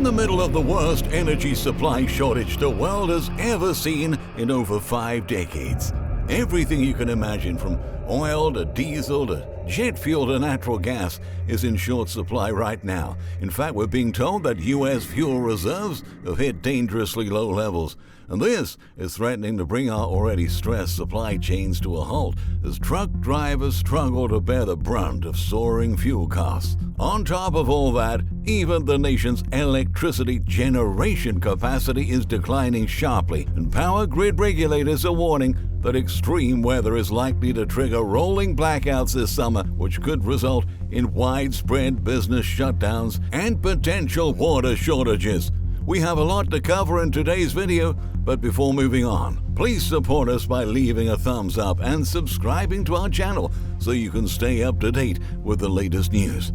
in the middle of the worst energy supply shortage the world has ever seen in over 5 decades. Everything you can imagine, from oil to diesel to jet fuel to natural gas, is in short supply right now. In fact, we're being told that U.S. fuel reserves have hit dangerously low levels. And this is threatening to bring our already stressed supply chains to a halt as truck drivers struggle to bear the brunt of soaring fuel costs. On top of all that, even the nation's electricity generation capacity is declining sharply, and power grid regulators are warning that extreme weather is likely to trigger rolling blackouts this summer, which could result in widespread business shutdowns and potential water shortages. We have a lot to cover in today's video, but before moving on, please support us by leaving a thumbs up and subscribing to our channel so you can stay up to date with the latest news.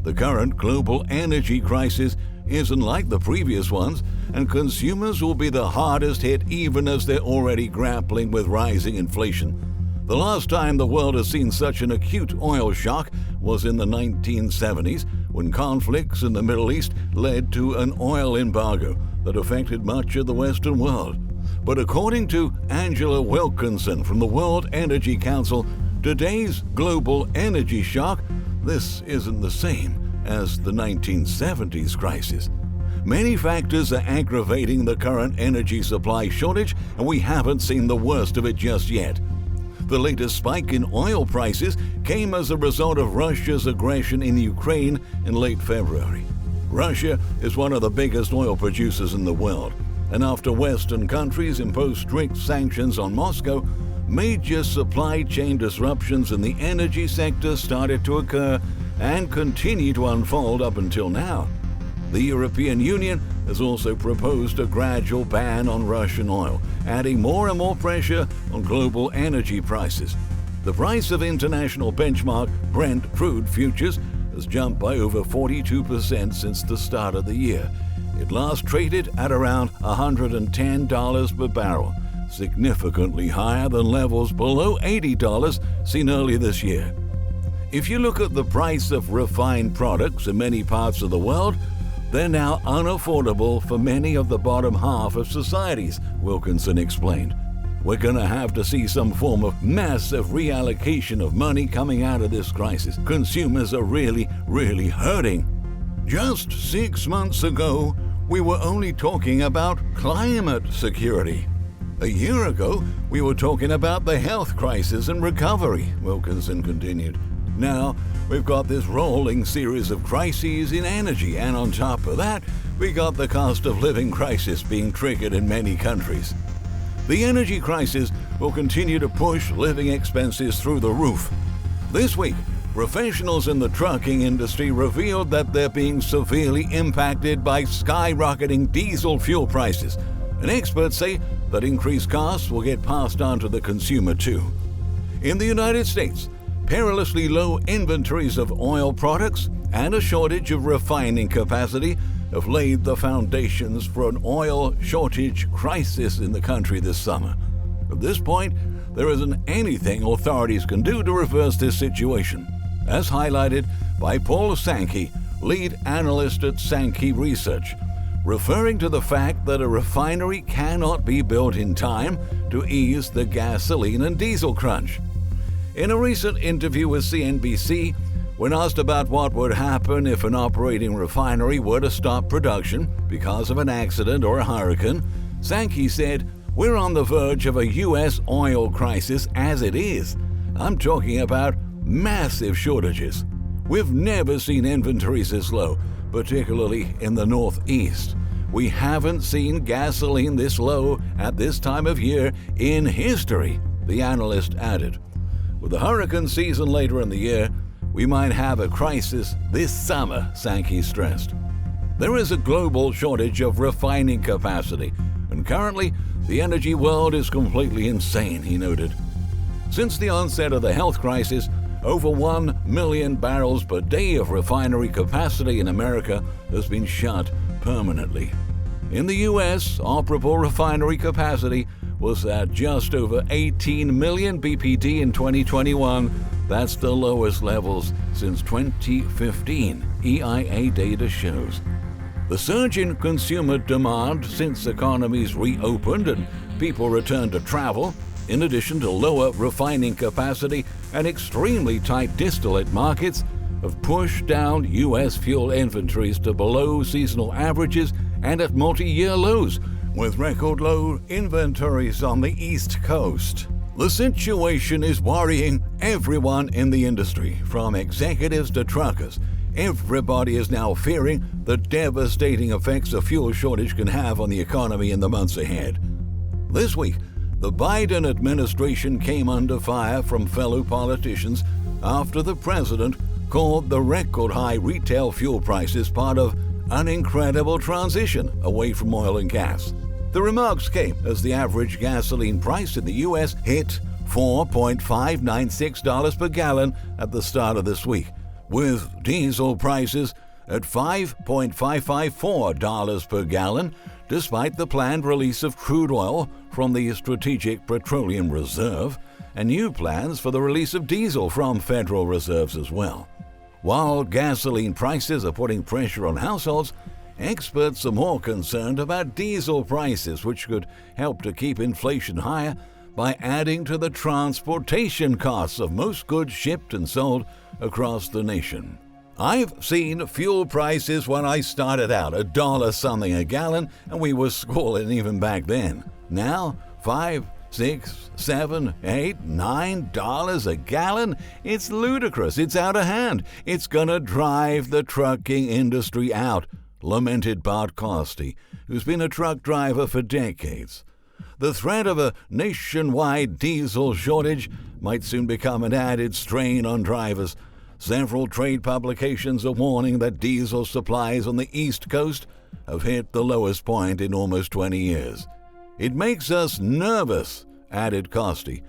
The current global energy crisis isn't like the previous ones, and consumers will be the hardest hit even as they're already grappling with rising inflation. The last time the world has seen such an acute oil shock was in the 1970s, when conflicts in the Middle East led to an oil embargo that affected much of the Western world. But according to Angela Wilkinson from the World Energy Council, today's global energy shock, this isn't the same as the 1970s crisis. Many factors are aggravating the current energy supply shortage, and we haven't seen the worst of it just yet. The latest spike in oil prices came as a result of Russia's aggression in Ukraine in late February. Russia is one of the biggest oil producers in the world, and after Western countries imposed strict sanctions on Moscow, major supply chain disruptions in the energy sector started to occur and continue to unfold up until now. The European Union has also proposed a gradual ban on Russian oil, adding more and more pressure on global energy prices. The price of international benchmark Brent crude futures has jumped by over 42% since the start of the year. It last traded at around $110 per barrel, significantly higher than levels below $80 seen earlier this year. If you look at the price of refined products in many parts of the world, they're now unaffordable for many of the bottom half of societies, Wilkinson explained. We're going to have to see some form of massive reallocation of money coming out of this crisis. Consumers are really hurting. Just 6 months ago, we were only talking about climate security. A year ago, we were talking about the health crisis and recovery, Wilkinson continued. Now, we've got this rolling series of crises in energy, and on top of that, we got the cost of living crisis being triggered in many countries. The energy crisis will continue to push living expenses through the roof. This week, professionals in the trucking industry revealed that they're being severely impacted by skyrocketing diesel fuel prices, and experts say that increased costs will get passed on to the consumer too. In the United States, perilously low inventories of oil products and a shortage of refining capacity have laid the foundations for an oil shortage crisis in the country this summer. At this point, there isn't anything authorities can do to reverse this situation, as highlighted by Paul Sankey, lead analyst at Sankey Research, referring to the fact that a refinery cannot be built in time to ease the gasoline and diesel crunch. In a recent interview with CNBC, when asked about what would happen if an operating refinery were to stop production because of an accident or a hurricane, Sankey said, "We're on the verge of a U.S. oil crisis as it is. I'm talking about massive shortages. We've never seen inventories this low, particularly in the Northeast. We haven't seen gasoline this low at this time of year in history," the analyst added. With the hurricane season later in the year, we might have a crisis this summer, Sankey stressed. There is a global shortage of refining capacity, and currently, the energy world is completely insane, he noted. Since the onset of the health crisis, over 1 million barrels per day of refinery capacity in America has been shut permanently. In the U.S., operable refinery capacity was at just over 18 million BPD in 2021. That's the lowest levels since 2015, EIA data shows. The surge in consumer demand since economies reopened and people returned to travel, in addition to lower refining capacity and extremely tight distillate markets, have pushed down U.S. fuel inventories to below seasonal averages and at multi-year lows, with record low inventories on the East Coast. The situation is worrying everyone in the industry, from executives to truckers. Everybody is now fearing the devastating effects a fuel shortage can have on the economy in the months ahead. This week, the Biden administration came under fire from fellow politicians after the president called the record-high retail fuel prices part of an incredible transition away from oil and gas. The remarks came as the average gasoline price in the U.S. hit $4.596 per gallon at the start of this week, with diesel prices at $5.554 per gallon, despite the planned release of crude oil from the Strategic Petroleum Reserve and new plans for the release of diesel from federal reserves as well. While gasoline prices are putting pressure on households, experts are more concerned about diesel prices, which could help to keep inflation higher by adding to the transportation costs of most goods shipped and sold across the nation. I've seen fuel prices when I started out $1 something a gallon, and we were schooling even back then. Now, $5, $6, $7, $8, $9 a gallon? It's ludicrous. It's out of hand. It's gonna drive the trucking industry out, lamented Bart Costy, who's been a truck driver for decades. The threat of a nationwide diesel shortage might soon become an added strain on drivers. Several trade publications are warning that diesel supplies on the East Coast have hit the lowest point in almost 20 years. It makes us nervous, added Costy.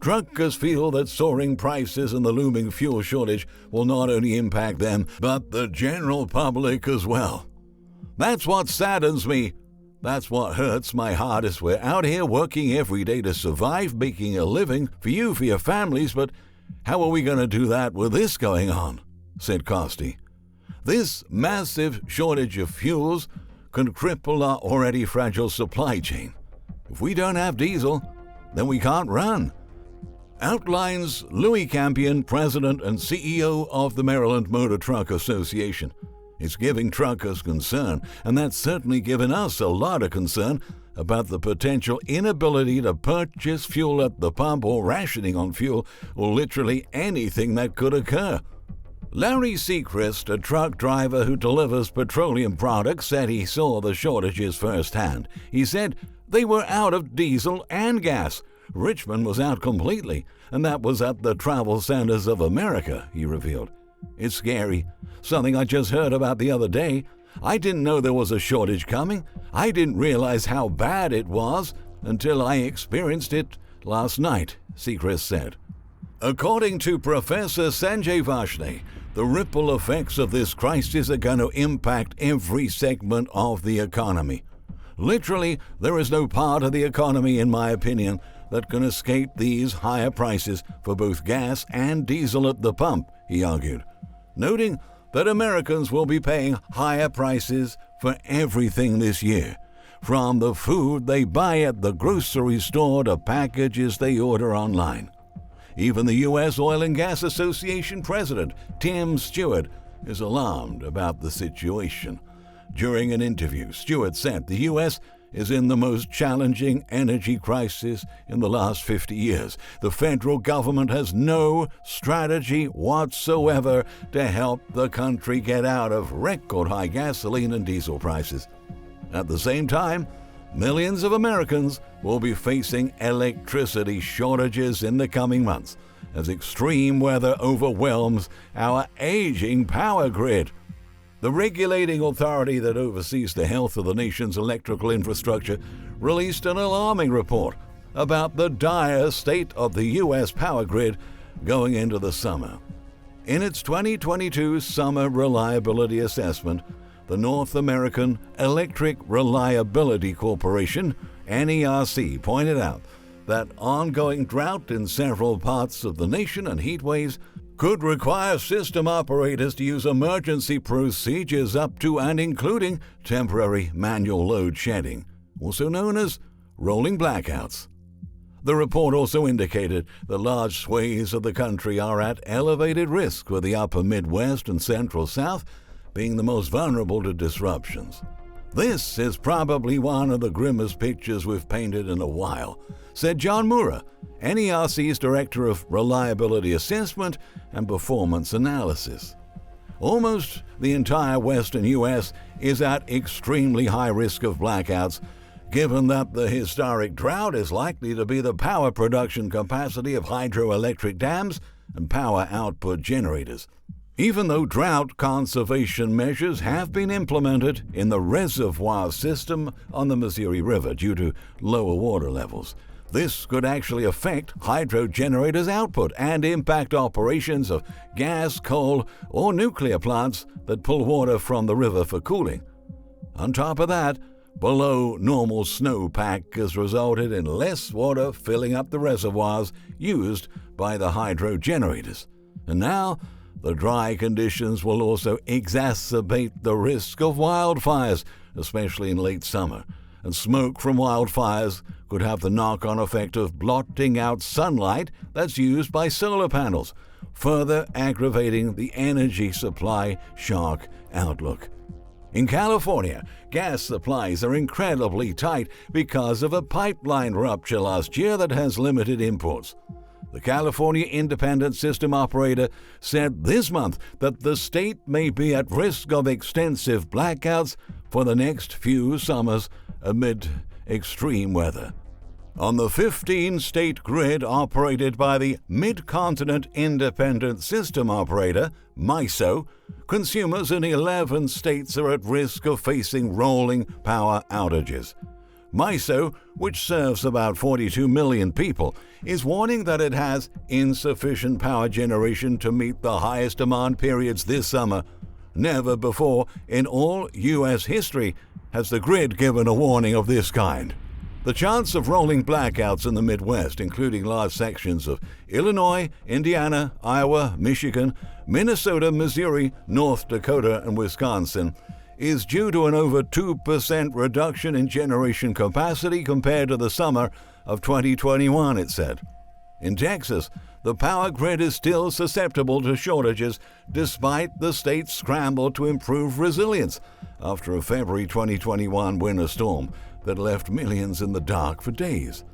Truckers feel that soaring prices and the looming fuel shortage will not only impact them, but the general public as well. That's what saddens me. That's what hurts my heart, as we're out here working every day to survive, making a living for you, for your families, but how are we going to do that with this going on? Said Costy. This massive shortage of fuels can cripple our already fragile supply chain. If we don't have diesel, then we can't run. Outlines Louis Campion, president and CEO of the Maryland Motor Truck Association. It's giving truckers concern, and that's certainly given us a lot of concern about the potential inability to purchase fuel at the pump or rationing on fuel or literally anything that could occur. Larry Sechrist, a truck driver who delivers petroleum products, said he saw the shortages firsthand. He said they were out of diesel and gas. Richmond was out completely, and that was at the travel centers of America, he revealed. It's scary. Something I just heard about the other day. I didn't know there was a shortage coming. I didn't realize how bad it was until I experienced it last night, Sechrist said. According to Professor Sanjay Varshney, the ripple effects of this crisis are going to impact every segment of the economy. Literally, there is no part of the economy, in my opinion, that can escape these higher prices for both gas and diesel at the pump, he argued, noting that Americans will be paying higher prices for everything this year, from the food they buy at the grocery store to packages they order online. Even the U.S. Oil and Gas Association president, Tim Stewart, is alarmed about the situation. During an interview, Stewart said the U.S. is in the most challenging energy crisis in the last 50 years. The federal government has no strategy whatsoever to help the country get out of record-high gasoline and diesel prices. At the same time, millions of Americans will be facing electricity shortages in the coming months as extreme weather overwhelms our aging power grid. The regulating authority that oversees the health of the nation's electrical infrastructure released an alarming report about the dire state of the U.S. power grid going into the summer. In its 2022 Summer Reliability Assessment, the North American Electric Reliability Corporation, NERC, pointed out that ongoing drought in several parts of the nation and heat waves could require system operators to use emergency procedures up to and including temporary manual load shedding, also known as rolling blackouts. The report also indicated that large swathes of the country are at elevated risk, with the upper Midwest and Central South being the most vulnerable to disruptions. This is probably one of the grimmest pictures we've painted in a while, said John Mura, NERC's Director of Reliability Assessment and Performance Analysis. Almost the entire western U.S. is at extremely high risk of blackouts, given that the historic drought is likely to be the power production capacity of hydroelectric dams and power output generators. Even though drought conservation measures have been implemented in the reservoir system on the Missouri River due to lower water levels, this could actually affect hydro generators' output and impact operations of gas, coal, or nuclear plants that pull water from the river for cooling. On top of that, below normal snowpack has resulted in less water filling up the reservoirs used by the hydro generators. And now, the dry conditions will also exacerbate the risk of wildfires, especially in late summer. And smoke from wildfires could have the knock-on effect of blotting out sunlight that's used by solar panels, further aggravating the energy supply shock outlook. In California, gas supplies are incredibly tight because of a pipeline rupture last year that has limited imports. The California Independent System Operator said this month that the state may be at risk of extensive blackouts for the next few summers amid extreme weather. On the 15-state grid operated by the Mid-Continent Independent System Operator, MISO, consumers in 11 states are at risk of facing rolling power outages. MISO, which serves about 42 million people, is warning that it has insufficient power generation to meet the highest demand periods this summer. Never before in all U.S. history has the grid given a warning of this kind. The chance of rolling blackouts in the Midwest, including large sections of Illinois, Indiana, Iowa, Michigan, Minnesota, Missouri, North Dakota, and Wisconsin, is due to an over 2% reduction in generation capacity compared to the summer of 2021, it said. In Texas, the power grid is still susceptible to shortages despite the state's scramble to improve resilience after a February 2021 winter storm that left millions in the dark for days.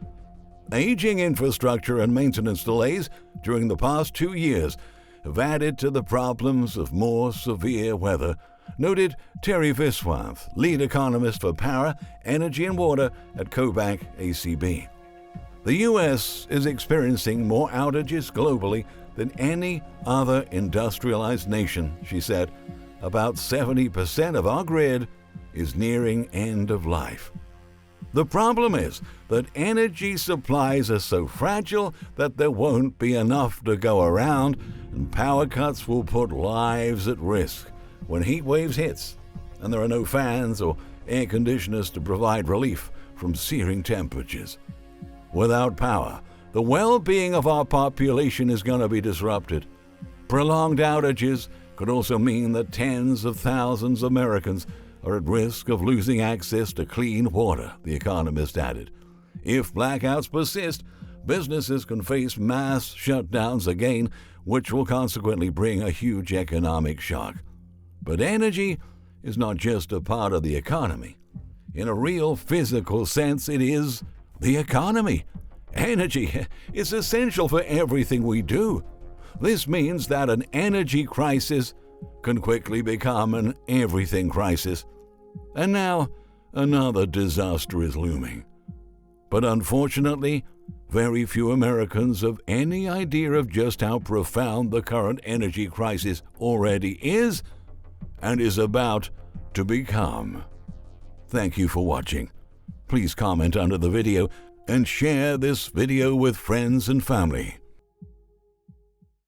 Aging infrastructure and maintenance delays during the past 2 years have added to the problems of more severe weather, noted Terry Viswanth, lead economist for power, energy, and water at Kobach ACB. The U.S. is experiencing more outages globally than any other industrialized nation, she said. About 70% of our grid is nearing end of life. The problem is that energy supplies are so fragile that there won't be enough to go around, and power cuts will put lives at risk when heat waves hits and there are no fans or air conditioners to provide relief from searing temperatures. Without power, the well-being of our population is going to be disrupted. Prolonged outages could also mean that tens of thousands of Americans are at risk of losing access to clean water, the economist added. If blackouts persist, businesses can face mass shutdowns again, which will consequently bring a huge economic shock. But energy is not just a part of the economy. In a real physical sense, it is the economy. Energy is essential for everything we do. This means that an energy crisis can quickly become an everything crisis. And now, another disaster is looming. But unfortunately, very few Americans have any idea of just how profound the current energy crisis already is and is about to become. Thank you for watching. Please comment under the video and share this video with friends and family.